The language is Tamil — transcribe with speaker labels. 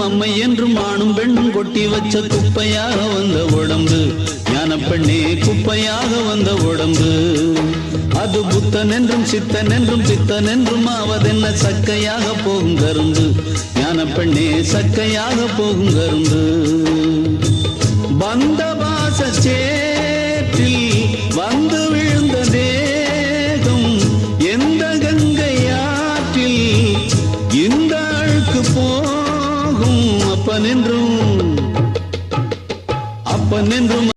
Speaker 1: அம்மை என்றும் ஆணும் பெண்ணும் கொட்டி வச்ச குப்பையாக வந்த உடம்பு ஞான பெண்ணே குப்பையாக வந்த உடம்பு அது புத்தன் என்றும் சித்தன் என்றும் பித்தன் என்றும் ஆவதென்ன சக்கையாக போகும் கரும்பு ஞான பெண்ணே சக்கையாக போகும் கரும்பு வந்த வாச சேற்றில் வந்து விழுந்த தேகம் எந்த கங்கையாற்றில் இந்த அழுக்கு போகும் அப்பனென்றும்